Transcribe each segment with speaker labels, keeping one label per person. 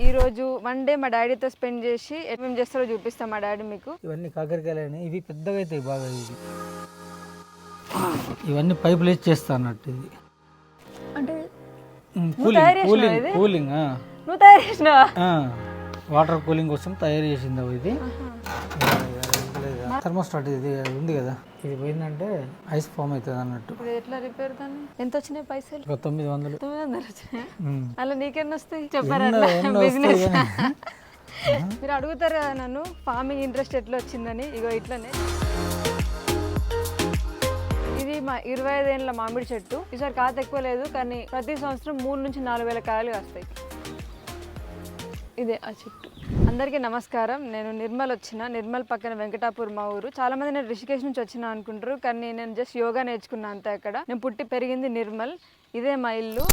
Speaker 1: ఈ రోజు one day మా డాడీతో స్పెండ్ చేసి ఏమేమి చేస్తారో చూపిస్తాం మా డాడీ మీకు.
Speaker 2: ఇవన్నీ కాకరకాయలు ఇవి పెద్దగా అవుతాయి బాగా. ఇవన్నీ పైపులు వేసి చేస్తా అన్నట్టు. ఇది
Speaker 1: అంటే
Speaker 2: కూలింగ్
Speaker 1: నువ్వు తయారు చేసినావా?
Speaker 2: వాటర్ కూలింగ్ కోసం తయారు చేసింది ఇది. థర్మోస్టాట్ ఇది ఉంది కదా, ఇది పోయిందంటే ఐస్ ఫామ్ అవుతుంది అన్నట్టు.
Speaker 1: ఎట్లా రిపేర్ దాన్ని? ఎంత వచ్చినాయి పైసలు?
Speaker 2: 900.
Speaker 1: 900 వచ్చినాయి. అలా నీకెన్ని వస్తాయి చెప్పారా? బిజినెస్ మీరు అడుగుతారు కదా నన్ను ఫార్మింగ్ ఇంట్రెస్ట్ ఎట్లా వచ్చిందని. ఇగో ఇట్లనే ఇది మా 25 ఏళ్ళ మామిడి చెట్టు. ఈసారి కాత ఎక్కువ లేదు, కానీ ప్రతి సంవత్సరం 3 నుంచి 4,000 కాయలు కాస్తాయి. ఇదే ఆ చెట్టు. అందరికీ నమస్కారం. నేను నిర్మల్ వచ్చిన. నిర్మల్ పక్కన వెంకటాపూర్ మా ఊరు. చాలా మంది నేను రిషికేష్ నుంచి వచ్చిన అనుకుంటారు, కానీ నేను జస్ట్ యోగా నేర్చుకున్నా అంతే. అక్కడ నేను పుట్టి పెరిగింది నిర్మల్. ఇదే మా ఇల్లు.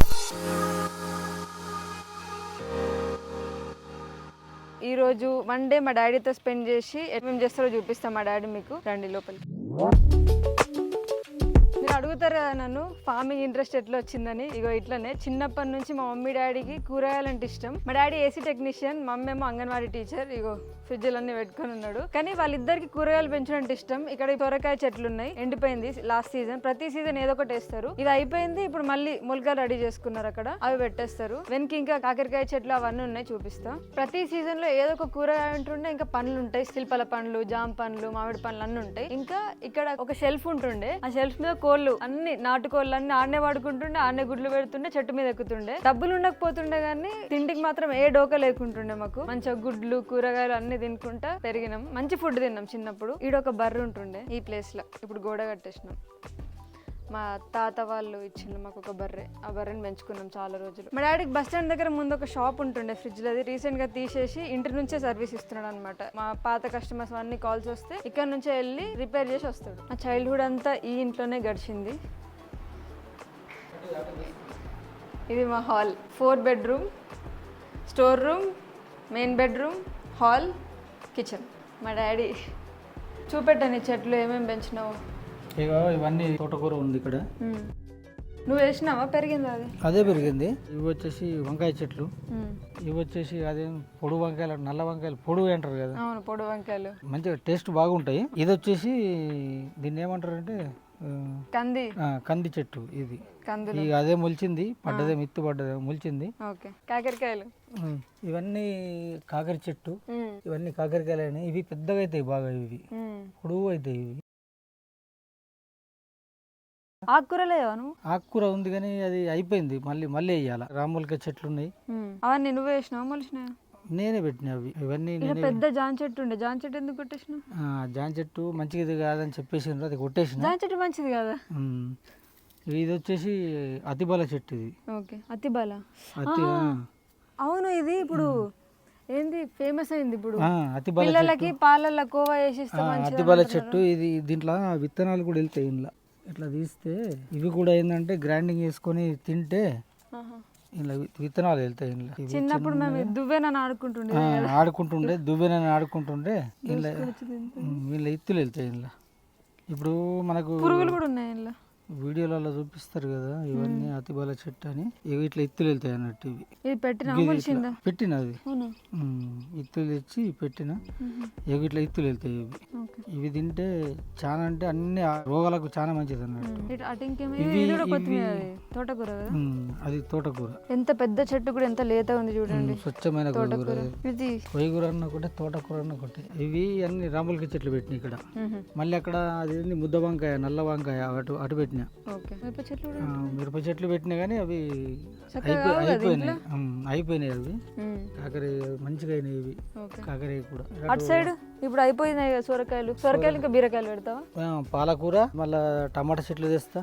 Speaker 1: ఈరోజు వన్ డే మా డాడీతో స్పెండ్ చేసి ఏమేమి చేస్తారో చూపిస్తాం మా డాడీ మీకు. రండి లోపలికి. మీరు అడుగుతారు కదా నన్ను ఫార్మింగ్ ఇంట్రెస్ట్ ఎట్లా వచ్చిందని. ఇగో ఇట్లనే చిన్నప్పటి నుంచి మా మమ్మీ డాడీకి కూరగాయలంటే ఇష్టం. మా డాడీ ఏసీ టెక్నీషియన్, మమ్మీ ఏమో అంగన్వాడీ టీచర్. ఇగో ఫ్రిడ్జ్లన్నీ పెట్టుకొని ఉన్నాడు. కానీ వాళ్ళిద్దరికి కూరగాయలు పెంచడం ఇష్టం. ఇక్కడ సొరకాయ చెట్లు ఉన్నాయి, ఎండిపోయింది లాస్ట్ సీజన్. ప్రతి సీజన్ ఏదో ఒకటి వేస్తారు. ఇది అయిపోయింది, ఇప్పుడు మళ్ళీ మొలకలు రెడీ చేసుకున్నారు అక్కడ, అవి పెట్టేస్తారు. వెనక్కి ఇంకా కాకరకాయ చెట్లు అవన్నీ ఉన్నాయి, చూపిస్తా. ప్రతి సీజన్ లో ఏదో ఒక కూరగాయ ఉంటుండే, ఇంకా పండ్లు ఉంటాయి, శిల్పల పండ్లు, జామ పండ్లు, మామిడి పండ్లు అన్ని ఉంటాయి. ఇంకా ఇక్కడ ఒక షెల్ఫ్ ఉంటుండే, ఆ షెల్ఫ్ మీద కోళ్ళు అన్ని నాటుకోళ్ళు అన్ని ఆడనే వాడుకుంటుండే, ఆడనే గుడ్లు పెడుతుండే, చెట్టు మీద ఎక్కుతుండే. డబ్బులు ఉండకపోతుండే కానీ తిండికి మాత్రం ఏ డోకా లేకుంటుండే. మాకు మంచిగా గుడ్లు కూరగాయలు అన్ని తినుకుంటా పెరిగినాం. మంచి ఫుడ్ తిన్నాం చిన్నప్పుడు. ఈడొక బర్రె ఉంటుండే ఈ ప్లేస్ లో, ఇప్పుడు గోడ కట్టేసినాం. మా తాత వాళ్ళు ఇచ్చిండు మాకు ఒక బర్రె. ఆ బర్రెని పెంచుకున్నాం చాలా రోజులు. మా డాడీకి బస్ స్టాండ్ దగ్గర ముందు ఒక షాప్ ఉంటుండే ఫ్రిడ్జ్ లది, రీసెంట్ గా తీసేసి ఇంటి నుంచే సర్వీస్ ఇస్తున్నాడు అనమాట. మా పాత కస్టమర్స్ అన్ని కాల్స్ వస్తే ఇక్కడ నుంచే వెళ్ళి రిపేర్ చేసి వస్తాడు. మా చైల్డ్హుడ్ అంతా ఈ ఇంట్లోనే గడిచింది. ఇది మా hall. 4 bedroom, store room, main bedroom, hall, kitchen. మా డాడీ చూపెట్టని చెట్లు ఏమేమి పెంచినావు.
Speaker 2: ఇవన్నీ తోటకూర ఉంది ఇక్కడ.
Speaker 1: నువ్వు వేసినావా? పెరిగిందా? అది
Speaker 2: అదే పెరిగింది. ఇవి వచ్చేసి వంకాయ చెట్లు. ఇవి వచ్చేసి అదే పొడు వంకాయలు, నల్ల వంకాయలు పొడు అంటారు కదా.
Speaker 1: అవును, పొడు వంకాయలు
Speaker 2: మంచిగా టేస్ట్ బాగుంటాయి. ఇది వచ్చేసి దీన్ని ఏమంటారు అంటే కంది చెట్టు. ఇది ఇక అదే మొలిచింది, పడ్డదే మిత్తు పడ్డదే మొలిచింది.
Speaker 1: కాకరకాయలు
Speaker 2: ఇవన్నీ కాకర చెట్టు. ఇవన్నీ కాకరకాయలు. ఇవి పెద్దగా అవుతాయి బాగా, ఇవి పొడుగు అవుతాయి. ఇవి ఆకుకూర ఉంది కానీ అది అయిపోయింది, మళ్ళీ వేయాలి. రాములకాయ చెట్లు ఉన్నాయి.
Speaker 1: అవన్నీ నువ్వే వేసినావు మొలిచినాయా?
Speaker 2: నేనే పెట్టినా అవి. ఇవన్నీ
Speaker 1: పెద్ద జాన్ చెట్టు ఉండే. జాన్ చెట్టు ఎందుకు కొట్టేసినావు?
Speaker 2: జాన్ చెట్టు మంచిది కాదని చెప్పేసి అది కొట్టేసిన.
Speaker 1: జాన్ చెట్టు మంచిది కదా.
Speaker 2: ఇది వచ్చేసి అతిబల చెట్టు. ఇది
Speaker 1: అతిబల. అవును, ఇది ఇప్పుడు ఏంది ఫేమస్ అయింది ఇప్పుడు. పిల్లలకి పాలల్లో కోవా వేసి
Speaker 2: అతిబల చెట్టు. ఇది దీంట్లో విత్తనాలు కూడా వెళ్తాయి. ఇంట్లో ఇట్లా తీస్తే ఇవి కూడా ఏంటంటే గ్రైండింగ్ చేసుకొని తింటే ఇలా విత్తనాలు వెళ్తాయి. ఇంట్లో
Speaker 1: చిన్నప్పుడు మేము దువ్వెనని
Speaker 2: ఆడుకుంటుండే వీళ్ళ ఇత్తులు వెళ్తాయి. ఇంట్లో ఇప్పుడు మనకు
Speaker 1: పురుగులు కూడా ఉన్నాయి. ఇంట్లో
Speaker 2: వీడియోలలో చూపిస్తారు కదా, ఇవన్నీ అతిబల చెట్టు అని. ఇవి ఇట్లా ఇత్తులు వెళ్తాయి అన్నట్టు. ఇవి పెట్టిన అది ఇత్తులు తెచ్చి పెట్టిన. ఇవి ఇట్లా ఇత్తులు వెళ్తాయి. ఇవి తింటే చాలా అంటే అన్ని రోగాలకు చాలా మంచిది అన్నట్టు. అది తోటకూర.
Speaker 1: ఎంత పెద్ద చెట్టు కూడా ఎంత లేత ఉంది చూడండి.
Speaker 2: స్వచ్ఛమైన కొయ్యకూర అన్న ఒకటే, తోటకూర అన్న ఒకటే. ఇవి అన్ని రాములకి చెట్లు పెట్టిన ఇక్కడ. మళ్ళీ అక్కడ అది ముద్ద వంకాయ, నల్ల వంకాయ అటు పెట్టిన. మిరప చెట్లు పెట్టినా కానీ అవి అయిపోయినాయి. అవి కాకరే మంచిగా అయినాయి. ఇవి కాకరే కూడా
Speaker 1: అటు సైడ్ ఇప్పుడు అయిపోయినాయి. సొరకాయలు ఇంకా బీరకాయలు పెడతావా?
Speaker 2: పాలకూర, మళ్ళా టమాటా చెట్లు తెస్తా.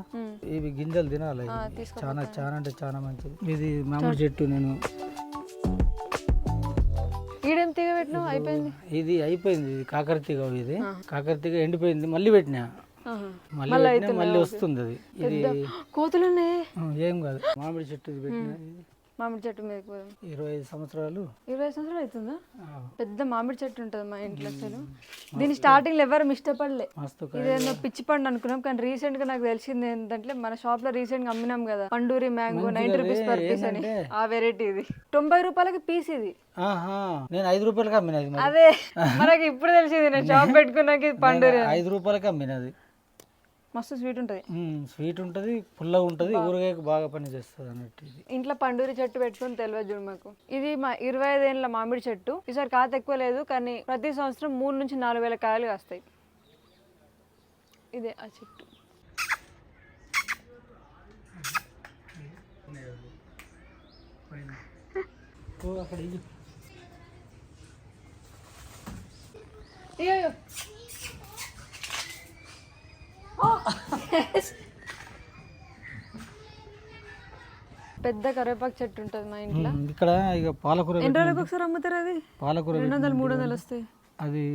Speaker 2: ఇవి గింజలు తినాలి. చాలా చాలా అంటే చాలా మంచిది. ఇది మామిడి చెట్టు. నేను ఇది అయిపోయింది. కాకర తీగ. ఇది కాకర తీగ ఎండిపోయింది, మళ్ళీ పెట్టినా. మళ్ళీ వస్తుంది. అది ఇది
Speaker 1: కోతులు ఏం కాదు.
Speaker 2: మామిడి చెట్టు పెట్టిన.
Speaker 1: మామిడి చెట్టు మీదకి పోదాం.
Speaker 2: 25 సంవత్సరాలు
Speaker 1: 25 సంవత్సరాలు అవుతుందా?
Speaker 2: ఆ,
Speaker 1: పెద్ద మామిడి చెట్టు ఉంటుంది మా ఇంట్లో. అసలు దీని స్టార్టింగ్ లో ఎవరు ఇష్టపడలే,
Speaker 2: మస్తు
Speaker 1: ఇదేదో పిచ్చి పండు అనుకున్నాం. కానీ రీసెంట్ గా నాకు తెలిసింది ఏంటంటే మన షాప్ లో రీసెంట్ గా అమ్మినాం కదా Panduri mango, 90 rupees per piece అని. ఆ వెరైటీ ఇది 90 రూపాయలకి పీస్ ఇది.
Speaker 2: ఆహా, నేను 5 రూపాయలకి అమ్మినది మరి.
Speaker 1: అదే మనకి ఇప్పుడు తెలిసింది, నేను షాప్ పెట్టుకున్నాక ఇది పండూరి.
Speaker 2: 5 రూపాయలకి అమ్మినది.
Speaker 1: మస్తు స్వీట్ ఉంటుంది.
Speaker 2: స్వీట్ ఉంటుంది, పుల్లగా ఉంటుంది, ఊరగాయకు బాగా పని చేస్తుంది అన్నట్టు. ఇది
Speaker 1: ఇంట్లో పండూరి చెట్టు పెట్టుకుని తెలియదు చూడు మాకు. ఇది మా 25 ఏళ్ళ మామిడి చెట్టు. ఈసారి కాత ఎక్కువ లేదు, కానీ ప్రతి సంవత్సరం 3 నుంచి 4 వేల కాయలు కాస్తాయి. ఇదే ఆ చెట్టు.
Speaker 2: అక్కడ ఇది
Speaker 1: అయ్యో పెద్ద కరివేపాకు చెట్టు ఉంటుంది మా ఇంట్లో.
Speaker 2: ఇక్కడ ఇక పాలకూర.
Speaker 1: ఎన్ని రోజులకు ఒకసారి అమ్ముతారు అది?
Speaker 2: పాలకూర
Speaker 1: 200 300 వస్తాయి.
Speaker 2: అది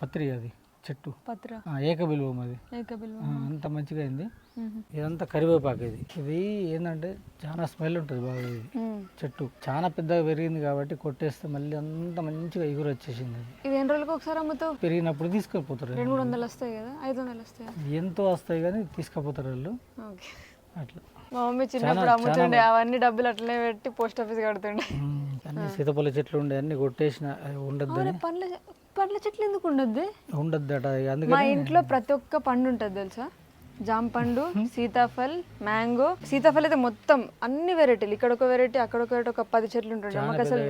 Speaker 2: పత్రి, అది చెట్టు
Speaker 1: పత్ర
Speaker 2: ఏకబిల్వం. అది అంత మంచిగా అయింది. ఇదంతా కరివేపాకు. ఇది ఏంటంటే చాలా స్మెల్ ఉంటుంది బాగా. ఇది చెట్టు చాలా పెద్దగా పెరిగింది కాబట్టి కొట్టేస్తే మళ్ళీ అంత మంచిగా ఎగురు వచ్చేసింది. అది
Speaker 1: ఇది ఎన్ని రోజులకు ఒకసారి అమ్ముతావు?
Speaker 2: పెరిగినప్పుడు తీసుకుపోతారు.
Speaker 1: 200 వస్తాయి కదా, 500 వస్తాయి,
Speaker 2: ఎంతో వస్తాయి కానీ తీసుకుపోతారు వాళ్ళు. అట్లా
Speaker 1: మా మమ్మీ చిన్నప్పుడు అమ్ముతుండే, అవన్నీ డబ్బులు అట్లనే పెట్టి పోస్ట్ ఆఫీస్ కడుతుండే.
Speaker 2: అన్ని సీతపల్ల చెట్లు ఉండే, అన్ని కొట్టేసిన. ఉండద్దు.
Speaker 1: పండ్ల చెట్లు ఎందుకు ఉండద్దు?
Speaker 2: ఉండద్దట.
Speaker 1: మా ఇంట్లో ప్రతి ఒక్క పండు ఉంటుంది తెలుసా. జామ పండు, సీతాఫల్, మ్యాంగో. సీతాఫల్ అయితే మొత్తం అన్ని వెరైటీలు, ఇక్కడ ఒక వెరైటీ, అక్కడ ఒక వెరైటీ, ఒక 10 చెట్లు ఉంటుండే. మాకు అసలు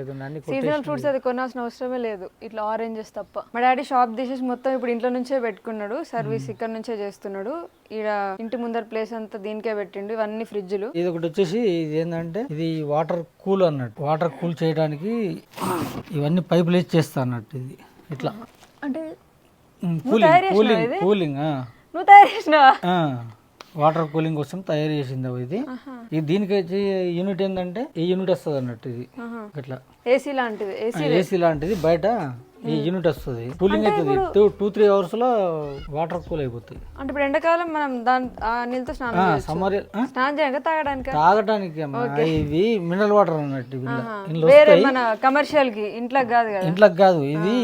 Speaker 1: సీజనల్ ఫ్రూట్స్ అది కొనాల్సిన అవసరమే లేదు, ఇట్లా ఆరెంజెస్ తప్ప. మా డాడీ షాప్ తీసేసి మొత్తం ఇప్పుడు ఇంట్లో నుంచే పెట్టుకున్నాడు, సర్వీస్ ఇక్కడ నుంచే చేస్తున్నాడు. ఈడ ఇంటి ముందర ప్లేస్ అంతా దీనికే పెట్టిండు. ఇవన్నీ ఫ్రిడ్జ్లు.
Speaker 2: ఇది ఒకటి వచ్చేసి ఇది ఏంటంటే ఇది వాటర్ కూల్ అన్నట్టు. వాటర్ కూల్ చేయడానికి ఇవన్నీ పైపులు వేసి చేస్తా అన్నట్టు. ఇది ఇట్లా
Speaker 1: అంటే
Speaker 2: కూలింగ్
Speaker 1: నువ్వు తయారు చేసినావా?
Speaker 2: వాటర్ కూలింగ్ కోసం తయారు చేసింది ఇది. దీనికి యూనిట్ ఏంటంటే ఈ యూనిట్ వస్తుంది అన్నట్టు. ఇది ఇట్లా
Speaker 1: ఏసీ లాంటిది.
Speaker 2: ఏసీ లాంటిది. బయట ఈ యూనిట్ వస్తుంది, కూలింగ్ అవుతుంది. 2-3 అవర్స్ లో వాటర్ కూల్ అయిపోతుంది.
Speaker 1: అంటే ఇప్పుడు ఎండాకాలం మనం నీళ్ళతో స్నానం చేయడానికి
Speaker 2: తాగడానికి ఇది మినరల్ వాటర్ అన్నట్టు.
Speaker 1: కమర్షియల్ కి ఇంట్లోకి కాదు కదా.
Speaker 2: ఇంట్లోకి కాదు. ఇది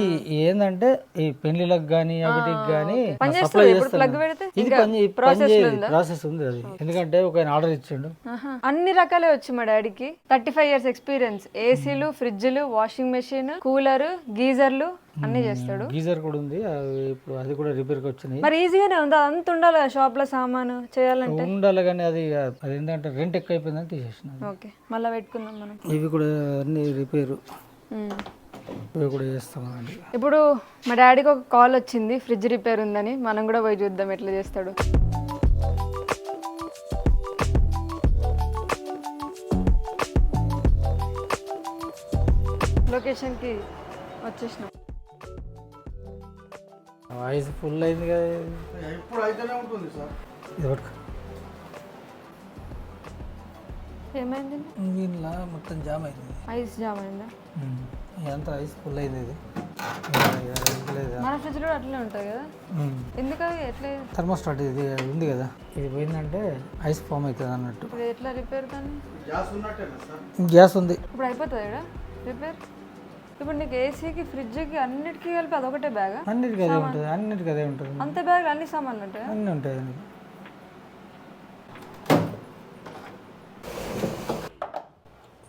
Speaker 2: ఏంటంటే ఈ పెళ్లిలకు గానీ వాటికి గానీ సప్లై చేస్తాను. ఇది ప్రాసెస్ ఉంది అది. ఎందుకంటే ఒక ఆర్డర్ ఇచ్చిండు.
Speaker 1: అన్ని రకాలే వచ్చి మా డాడీకి 35 years ఎక్స్పీరియన్స్. ఏసీలు, ఫ్రిడ్జ్లు, వాషింగ్ మెషిన్, కూలర్, గీజర్లు అన్ని చేస్తాడు.
Speaker 2: గీజర్ కూడా ఉంది ఇప్పుడు, అది కూడా రిపేర్ కి వచ్చినాయి.
Speaker 1: మరి ఈజీగానే ఉంది, అంత ఉండాలి షాప్ లో సామాను చేయాలంటే.
Speaker 2: ఉండాలి కానీ అది ఏంటంటే రెంట్ ఎక్కువ అయిపోయిందని తీసేసిన.
Speaker 1: ఓకే, మళ్ళీ పెట్టుకుందాం మనం.
Speaker 2: ఇవి కూడా అన్ని రిపేర్ ఇవి కూడా చేస్తామండి.
Speaker 1: ఇప్పుడు మా డాడీకి ఒక కాల్ వచ్చింది, ఫ్రిడ్జ్ రిపేర్ ఉందని. మనం కూడా పోయి చూద్దాం ఎట్లా చేస్తాడు. లొకేషన్ కి వచ్చేసినాం.
Speaker 2: వాయిస్ ఫుల్ అయింది కదా. ఇప్పుడు అయితేనే ఉంటుంది సార్.
Speaker 1: ఏమైంది?
Speaker 2: దీనిలో మొత్తం జామ్ అయింది.
Speaker 1: ఐస్ జామ్ అయిందా?
Speaker 2: ఇదంతా ఐస్ ఫుల్ అయింది. ఇది
Speaker 1: మన ఫ్రిడ్జ్ లో అట్లనే ఉంటుంది కదా. ఎందుకు ఎట్లా?
Speaker 2: థర్మోస్టాట్ ఇది ఉంది కదా, ఇది పోయిందంటే ఐస్ ఫామ్ అవుతుంది అన్నట్టు.
Speaker 1: ఎట్లా రిపేర్? కానీ
Speaker 2: గ్యాస్ ఉంది.
Speaker 1: ఇప్పుడు అయిపోతుంది రిపేర్. ఇప్పుడు నీకు ఏసీకి, ఫ్రిడ్జ్కి అన్నిటికీ కలిపి అదొకటే బ్యాగ్?
Speaker 2: అన్నిటికీ అదే ఉంటుంది. అన్నిటికీ అదే ఉంటుంది.
Speaker 1: అంతే బ్యాగ్ అన్ని సామాన్లు ఉంటాయి?
Speaker 2: అన్నీ ఉంటాయి.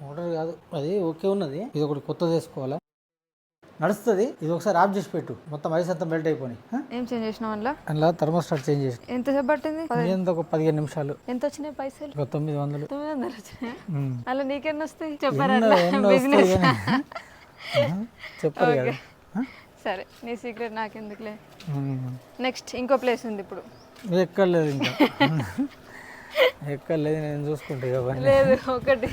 Speaker 2: మోటార్ కాదు అది, ఓకే ఉన్నది. ఇది ఒకటి కొత్తది వేసుకోవాలా, నడుస్తుంది. ఇది ఒకసారి ఆఫ్ చేసి పెట్టు, మొత్తం ఐస్ అంతా మెల్ట్ అయిపోయి.
Speaker 1: ఏం చేంజ్ చేసినావు అందులో?
Speaker 2: అందులో థర్మోస్టాట్ చేంజ్ చేసి.
Speaker 1: ఎంతసేపు పట్టింది?
Speaker 2: ఒక 15 నిమిషాలు.
Speaker 1: ఎంత వచ్చినాయి పైసలు?
Speaker 2: 900.
Speaker 1: 900 వచ్చినాయి. అలా నీకెన్ని వస్తాయి చెప్పారా? బిజినెస్
Speaker 2: చెప్పారు కదా.
Speaker 1: సరే, నీ సీక్రెట్ నాకెందుకులే. నెక్స్ట్ ఇంకో ప్లేస్ ఉంది. ఇప్పుడు
Speaker 2: ఎక్కర్లేదు, ఇంకా ఎక్కర్లేదు, నేను చూసుకుంటా.
Speaker 1: లేదు, ఒకటి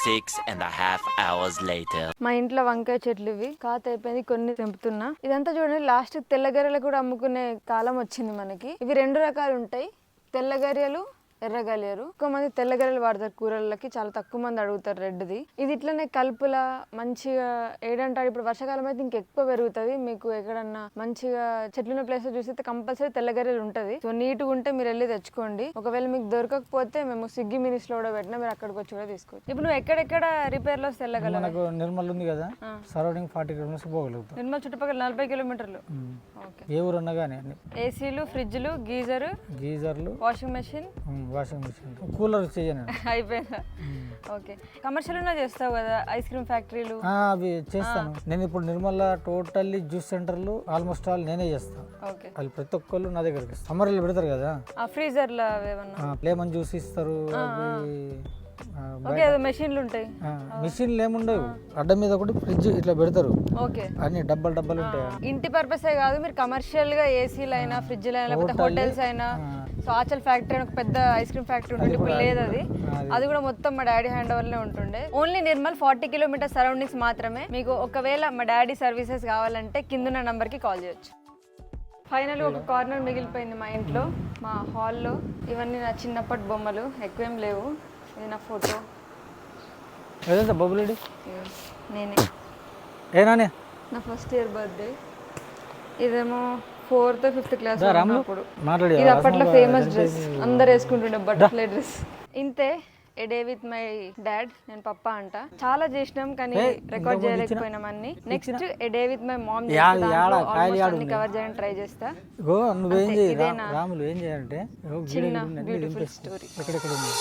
Speaker 3: 6.5 hours later.
Speaker 1: మా ఇంట్లో వంకాయ చెట్లు ఇవి కాత అయిపోయింది, కొన్ని తెంపుతున్నా. ఇదంతా చూడండి, లాస్ట్ తెల్లగర్రెలు కూడా అమ్ముకునే కాలం వచ్చింది మనకి. ఇవి 2 రకాలు ఉంటాయి, తెల్లగర్రెలు, ఎర్రగలియరు. ఎక్కువ మంది తెల్లగలియలు వాడతారు కూరలకి, చాలా తక్కువ మంది అడుగుతారు రెడ్ది. ఇది ఇట్లనే కలుపులా మంచిగా ఏడంటాడు. ఇప్పుడు వర్షాకాలం అయితే ఇంకెక్కువ పెరుగుతుంది. మీకు ఎక్కడన్నా మంచిగా చెట్లున్న ప్లేస్ చూస్తే కంపల్సరీ తెల్లగలియలు ఉంటది. సో నీట్గా ఉంటే మీరు వెళ్ళి తెచ్చుకోండి. ఒకవేళ మీకు దొరకకపోతే మేము స్విగ్గీ మినిస్ లో కూడా పెట్టినా మీరు అక్కడికి వచ్చి కూడా తీసుకోవచ్చు. ఇప్పుడు నువ్వు ఎక్కడెక్కడ రిపేర్ లో తెల్లగల?
Speaker 2: మనకు నిర్మల్ ఉంది కదా, సరౌండింగ్ 40 కిలోమీటర్స్ పోగలుగుతాం.
Speaker 1: నిర్మల్ చుట్టుపక్కల 40 కిలోమీటర్లు. ఓకే.
Speaker 2: ఏ ఊరు అన్నా కానీ అన్ని
Speaker 1: ఏసీలు, ఫ్రిడ్జ్లు, గీజర్లు, వాషింగ్ మెషిన్,
Speaker 2: కూలర్ చేయను
Speaker 1: అయిపోయిందా? ఓకే. కమర్షియల్ ఉన్నా చేస్తావు కదా, ఐస్ క్రీమ్ ఫ్యాక్టరీలు
Speaker 2: అవి చేస్తాను నేను. ఇప్పుడు నిర్మల్ టోటల్లీ జ్యూస్ సెంటర్లు ఆల్మోస్ట్ ఆల్ నేనే చేస్తాను.
Speaker 1: ఓకే.
Speaker 2: వాళ్ళు ప్రతి ఒక్కళ్ళు నా దగ్గరికి సమ్మర్లో పెడతారు కదా,
Speaker 1: ఆ ఫ్రీజర్లో ఏమన్నా
Speaker 2: లెమన్ జ్యూస్ ఇస్తారు.
Speaker 1: ఓకే, మెషిన్లు ఉంటాయి.
Speaker 2: మిషన్లు ఏముండవు, అడ్డ మీద ఒకటి ఫ్రిడ్జ్ ఇట్లా పెడతారు.
Speaker 1: ఓకే.
Speaker 2: అన్ని డబ్బాలు ఉంటాయి.
Speaker 1: ఇంటి పర్పసే కాదు, మీరు కమర్షియల్ గా ఏసీలు అయినా, ఫ్రిడ్జ్లు అయినా, లేకపోతే హోటల్స్ అయినా, సో ఆచల్ ఫ్యాక్టరీ అని ఒక పెద్ద ఐస్ క్రీమ్ ఫ్యాక్టరీ ఉంటుంది, ఇప్పుడు లేదు అది. అది కూడా మొత్తం మా డాడీ హ్యాండ్ ఓవర్ లో ఉంటుండే. ఓన్లీ నిర్మల్ 40 కిలోమీటర్ సరౌండింగ్స్ మాత్రమే. మీకు ఒకవేళ మా డాడీ సర్వీసెస్ కావాలంటే కింద నంబర్ కి కాల్ చేయొచ్చు. ఫైనల్ ఒక కార్నర్ మిగిలిపోయింది మా ఇంట్లో, మా హాల్లో. ఇవన్నీ నా చిన్నప్పటి బొమ్మలు, ఎక్కువేం లేవు. ఇది నా ఫోటో.
Speaker 2: ఏదంటే బొబ్బులేడి
Speaker 1: నేనే,
Speaker 2: ఏనానే
Speaker 1: నా ఫస్ట్ ఇయర్ బర్త్డే. ఇదేమో 4th or 5th క్లాస్ అప్పుడు. ఇది అప్పట్లో ఫేమస్ డ్రెస్, అందరు వేసుకుంటుండే బటర్ఫ్లై డ్రెస్. ఇంతే ఏ డే విత్ మై డాడ్. నేను పప్పా అంట. చాలా చేసినాం కానీ రికార్డ్ చేయలేకపోయినాం అన్ని. Next A day with my mom cover చేయడానికి ట్రై చేస్తా.
Speaker 2: రాములు ఏం చేయాలంటే
Speaker 1: చిన్న బ్యూటిఫుల్ స్టోరీ.
Speaker 2: ఎక్కడెక్కడ ఉంది